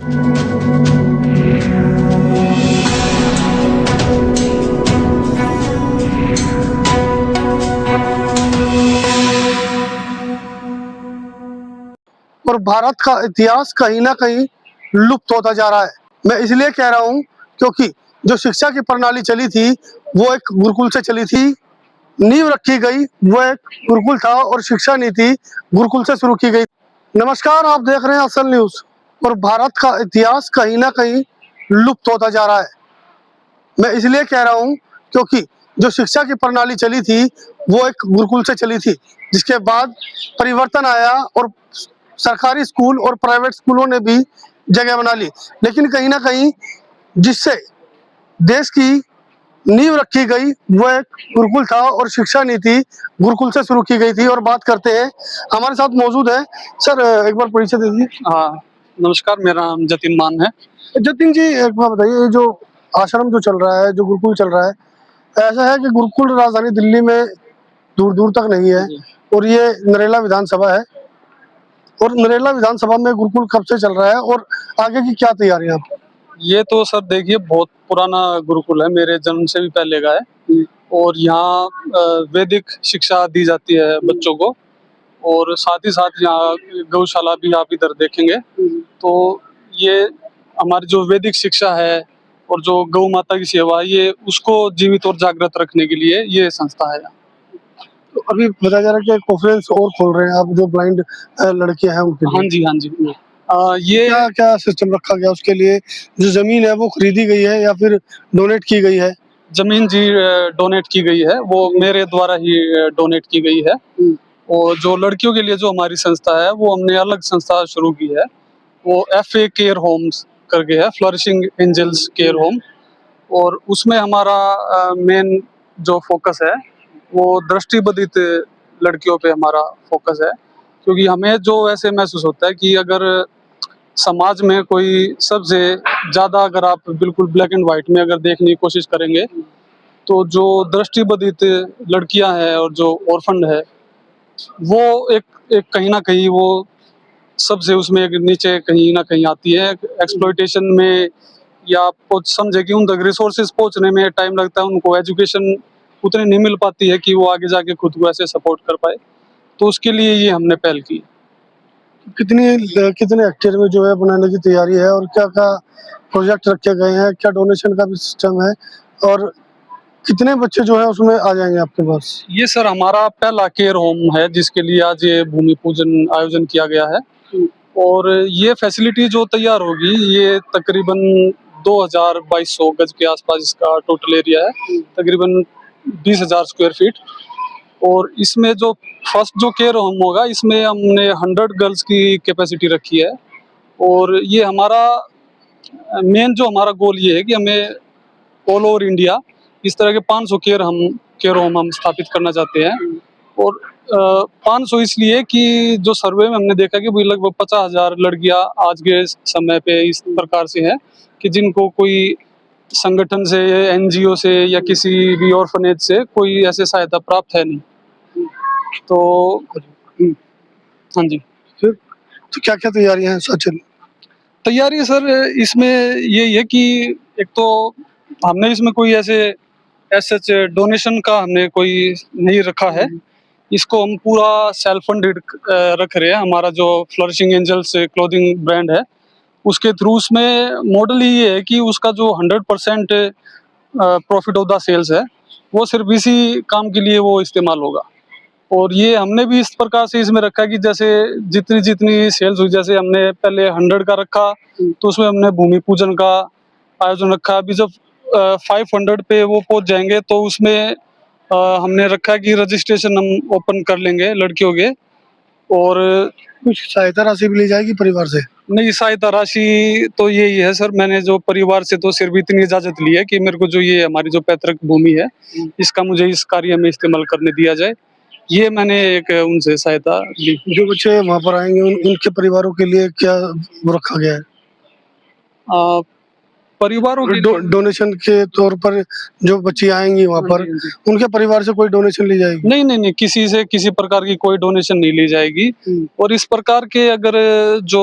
और भारत का इतिहास कहीं ना कहीं लुप्त होता जा रहा है। मैं इसलिए कह रहा हूँ क्योंकि जो शिक्षा की प्रणाली चली थी वो एक गुरुकुल से चली थी, नींव रखी गई वो एक गुरुकुल था और शिक्षा नीति गुरुकुल से शुरू की गई। नमस्कार, आप देख रहे हैं असल न्यूज। और भारत का इतिहास कहीं ना कहीं लुप्त होता जा रहा है। मैं इसलिए कह रहा हूँ क्योंकि जो शिक्षा की प्रणाली चली थी वो एक गुरुकुल से चली थी, जिसके बाद परिवर्तन आया और सरकारी स्कूल और प्राइवेट स्कूलों ने भी जगह बना ली। लेकिन कहीं ना कहीं जिससे देश की नींव रखी गई वो एक गुरुकुल था और शिक्षा नीति गुरुकुल से शुरू की गई थी। और बात करते हैं, हमारे साथ मौजूद है सर, एक बार परिचय दे दीजिए। हाँ, नमस्कार, मेरा नाम जतिन मान है। जतिन जी, एक बात बताइए, ये जो आश्रम जो चल रहा है, जो गुरुकुल चल रहा है, ऐसा है कि गुरुकुल राजधानी दिल्ली में दूर दूर तक नहीं है और ये नरेला विधानसभा है। और नरेला विधानसभा में गुरुकुल कब से चल रहा है और आगे की क्या तैयारियां? ये तो सर देखिए बहुत पुराना गुरुकुल है, मेरे जन्म से भी पहले का है। और यहाँ वैदिक शिक्षा दी जाती है बच्चों को, और साथ ही साथ यहाँ गौशाला भी आप इधर देखेंगे। तो ये हमारी जो वैदिक शिक्षा है और जो गौ माता की सेवा, ये उसको जीवित और जागृत रखने के लिए ये संस्था है। तो अभी बताया जा रहा है कि कॉन्फ्रेंस और खोल रहे हैं आप, जो ब्लाइंड लड़के हैं उनके लिए। हाँ जी, हाँ जी। ये क्या क्या सिस्टम रखा गया उसके लिए? जो जमीन है वो खरीदी गई है या फिर डोनेट की गई है? जमीन जी डोनेट की गई है, वो मेरे द्वारा ही डोनेट की गई है। और जो लड़कियों के लिए जो हमारी संस्था है वो हमने अलग संस्था शुरू की है, वो FA केयर होम्स करके है, फ्लरिशिंग एंजल्स केयर होम। और उसमें हमारा मेन जो फोकस है वो दृष्टिबाधित लड़कियों पे हमारा फोकस है। क्योंकि हमें जो ऐसे महसूस होता है कि अगर समाज में कोई सबसे ज़्यादा, अगर आप बिल्कुल ब्लैक एंड वाइट में अगर देखने की कोशिश करेंगे, तो जो दृष्टिबाधित लड़कियां हैं और जो ऑर्फन है, वो एक कहीं ना कहीं वो सबसे उसमें एक नीचे कहीं ना कहीं आती है एक्सप्लॉइटेशन में, या आप समझे कि उन तक रिसोर्सेज पहुंचने में टाइम लगता है, उनको एजुकेशन उतनी नहीं मिल पाती है कि वो आगे जाके खुद को ऐसे सपोर्ट कर पाए। तो उसके लिए ये हमने पहल की। कितने हेक्टेयर में जो है बनाने की तैयारी है और क्या क्या प्रोजेक्ट रखे गए हैं? क्या डोनेशन का भी सिस्टम है और कितने बच्चे जो है उसमें आ जाएंगे आपके पास? ये सर हमारा पहला केयर होम है जिसके लिए आज ये भूमि पूजन आयोजन किया गया है। और ये फैसिलिटी जो तैयार होगी, ये तकरीबन 2200 गज के आसपास इसका टोटल एरिया है, तकरीबन 20,000 स्क्वायर फीट। और इसमें जो फर्स्ट जो केयर होम होगा, इसमें हमने 100 गर्ल्स की कैपेसिटी रखी है। और ये हमारा मेन जो हमारा गोल ये है कि हमें ऑल ओवर इंडिया इस तरह के 500 केयर होम हम स्थापित करना चाहते हैं। और 500 इसलिए कि जो सर्वे में हमने देखा कि भाई लगभग 50,000 लड़कियां आज के समय पे इस प्रकार से हैं कि जिनको कोई संगठन से, NGO से या किसी भी ऑर्फनेज से कोई ऐसे सहायता प्राप्त है नहीं। तो हाँ जी। फिर तो क्या क्या तैयारियां हैं सचिन? तैयारी सर इसमें यही है कि एक तो हमने इसमें कोई ऐसे डोनेशन का हमने कोई नहीं रखा है। इसको हम पूरा सेल्फ फंडेड रख रहे हैं। हमारा जो फ्लरिशिंग एंजल्स क्लोथिंग ब्रांड है उसके थ्रू, उसमें मॉडल ही ये है कि उसका जो 100% प्रॉफिट ऑफ द सेल्स है वो सिर्फ इसी काम के लिए वो इस्तेमाल होगा। और ये हमने भी इस प्रकार से इसमें रखा कि जैसे जितनी जितनी सेल्स हुई, जैसे हमने पहले 100 का रखा तो उसमें हमने भूमि पूजन का आयोजन रखा। अभी जब 500 पे वो पहुंच जाएंगे तो उसमें हमने रखा कि रजिस्ट्रेशन हम ओपन कर लेंगे लड़कियों के। और कुछ सहायता राशि भी ली जाएगी परिवार से? नहीं, सहायता राशि तो यही है सर, मैंने जो परिवार से तो सिर्फ इतनी इजाजत ली है कि मेरे को जो ये हमारी जो पैतृक भूमि है इसका मुझे इस कार्य में इस्तेमाल करने दिया जाए, ये मैंने एक उनसे सहायता ली। जो बच्चे वहाँ पर आएंगे उनके परिवारों के लिए क्या वो रखा गया है? परिवारों के डोनेशन के तौर पर जो बच्ची आएंगी वहाँ पर, उनके परिवार से कोई डोनेशन ली जाएगी? नहीं, किसी से किसी प्रकार की कोई डोनेशन नहीं ली जाएगी। और इस प्रकार के अगर जो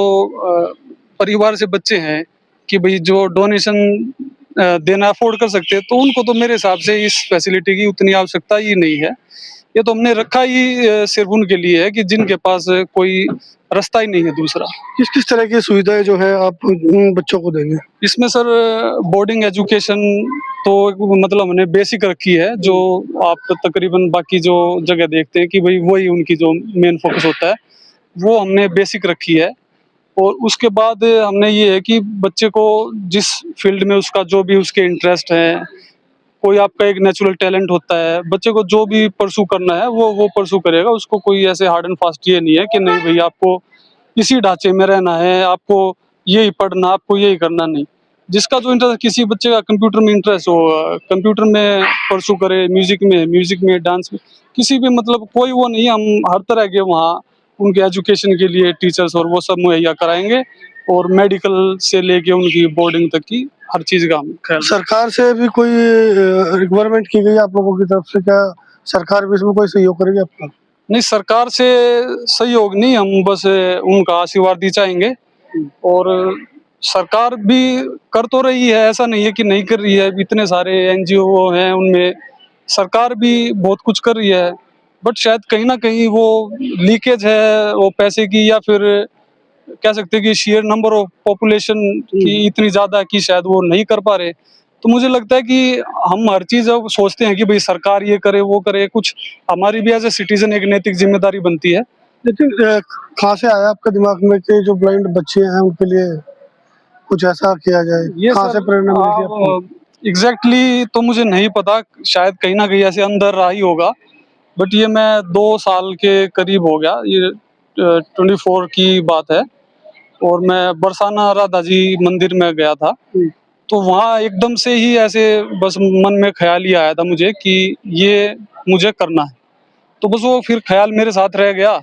परिवार से बच्चे हैं कि भाई जो डोनेशन देना अफोर्ड कर सकते हैं, तो उनको तो मेरे हिसाब से इस फैसिलिटी की उतनी आवश्यकता ही नहीं है। ये तो हमने रखा ही सिर्फ उनके लिए है कि जिनके पास कोई रास्ता ही नहीं है दूसरा। किस किस तरह की सुविधाएं जो है आप उन बच्चों को देंगे? इसमें सर बोर्डिंग एजुकेशन तो मतलब हमने बेसिक रखी है, जो आप तकरीबन बाकी जो जगह देखते हैं कि भाई वही उनकी जो मेन फोकस होता है, वो हमने बेसिक रखी है। और उसके बाद हमने ये है कि बच्चे को जिस फील्ड में उसका जो भी उसके इंटरेस्ट है, कोई आपका एक नेचुरल टैलेंट होता है, बच्चे को जो भी परसू करना है वो परसू करेगा। उसको कोई ऐसे हार्ड एंड फास्ट ये नहीं है कि नहीं भाई आपको इसी ढांचे में रहना है, आपको यही पढ़ना, आपको यही करना, नहीं। जिसका जो इंटरेस्ट, किसी बच्चे का कंप्यूटर में इंटरेस्ट हो, कंप्यूटर में परसू करे, म्यूजिक में, डांस में, किसी भी मतलब कोई वो नहीं है। हम हर तरह के वहाँ उनके एजुकेशन के लिए टीचर्स और वो सब मुहैया कराएंगे, और मेडिकल से लेके उनकी बोर्डिंग तक की हर चीज का हम ख्याल। सरकार से भी कोई रिक्वायरमेंट की गई है आप लोगों की तरफ से? क्या सरकार भी इसमें कोई सहयोग करेगी आपका? नहीं, सरकार से सहयोग नहीं, हम बस उनका आशीर्वाद ही चाहेंगे। और सरकार भी कर तो रही है, ऐसा नहीं है कि नहीं कर रही है। इतने सारे एनजीओ हैं, उनमें सरकार भी बहुत कुछ कर रही है, बट शायद कहीं ना कहीं वो लीकेज है वो पैसे की, या फिर कह सकते हैं कि शेयर नंबर ऑफ पॉपुलेशन की इतनी ज्यादा है कि शायद वो नहीं कर पा रहे। तो मुझे लगता है कि हम हर चीज अब सोचते हैं कि भाई सरकार ये करे वो करे, कुछ हमारी भी एज ए सिटीजन एक नैतिक जिम्मेदारी बनती है। लेकिन कहाँ से आया आपके दिमाग में कि जो ब्लाइंड बच्चे हैं उनके लिए कुछ ऐसा किया जाए? ये कहाँ से प्रेरणा मिली थी आपको? एग्जैक्टली तो मुझे नहीं पता, शायद कहीं ना कहीं ऐसे अंदर रहा ही होगा। बट ये मैं 2 साल के करीब हो गया, ये 24 की बात है, और मैं बरसाना राधा जी मंदिर में गया था। तो वहाँ एकदम से ही ऐसे बस मन में ख्याल ही आया था मुझे कि ये मुझे करना है। तो बस वो फिर ख्याल मेरे साथ रह गया।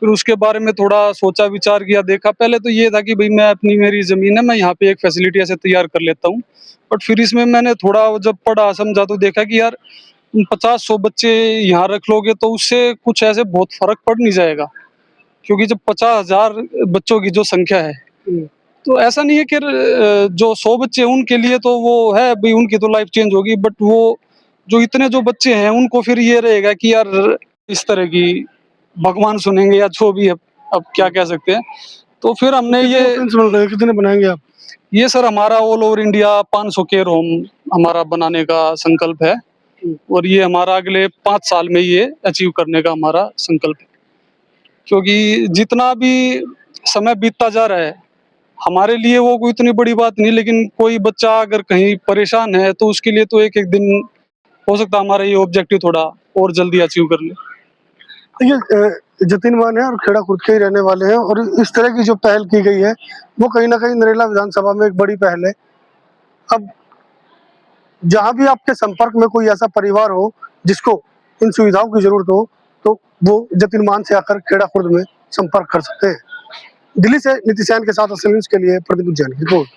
फिर उसके बारे में थोड़ा सोचा विचार किया, देखा। पहले तो ये था कि भाई मैं अपनी, मेरी जमीन है, मैं यहाँ पे एक फैसिलिटी ऐसे तैयार कर लेता हूँ। बट फिर इसमें मैंने थोड़ा जब पढ़ा समझा तो देखा कि यार 50-100 बच्चे यहाँ रख लोगे तो उससे कुछ ऐसे बहुत फर्क पड़ नहीं जाएगा। क्योंकि जब 50,000 बच्चों की जो संख्या है, तो ऐसा नहीं है कि जो 100 बच्चे हैं उनके लिए तो वो है भाई, उनकी तो लाइफ चेंज होगी। बट वो जो इतने जो बच्चे हैं उनको फिर ये रहेगा कि यार इस तरह की भगवान सुनेंगे या जो भी है, अब क्या कह सकते हैं। तो फिर हमने कितने ये ऑर्फेन्स बन रहे हैं? कितने बनाएंगे आप? ये सर हमारा all over India 500 care home हमारा बनाने का संकल्प है, और ये हमारा अगले 5 साल में ये अचीव करने का हमारा संकल्प है। क्योंकि जितना भी समय बीतता जा रहा है, हमारे लिए वो कोई इतनी बड़ी बात नहीं, लेकिन कोई बच्चा अगर कहीं परेशान है तो उसके लिए तो एक एक दिन हो सकता है हमारा ये ऑब्जेक्टिव थोड़ा और जल्दी अचीव कर ले। ये जतिन मान है और खेड़ा खुर्द के ही रहने वाले हैं, और इस तरह की जो पहल की गई है वो कहीं ना कहीं नरेला विधानसभा में एक बड़ी पहल है। अब जहां भी आपके संपर्क में कोई ऐसा परिवार हो जिसको इन सुविधाओं की जरूरत हो, तो वो जतिन मान से आकर खेड़ा खुर्द में संपर्क कर सकते हैं। दिल्ली से नीतीश के साथ असली न्यूज़ के लिए प्रदीप जैन की रिपोर्ट।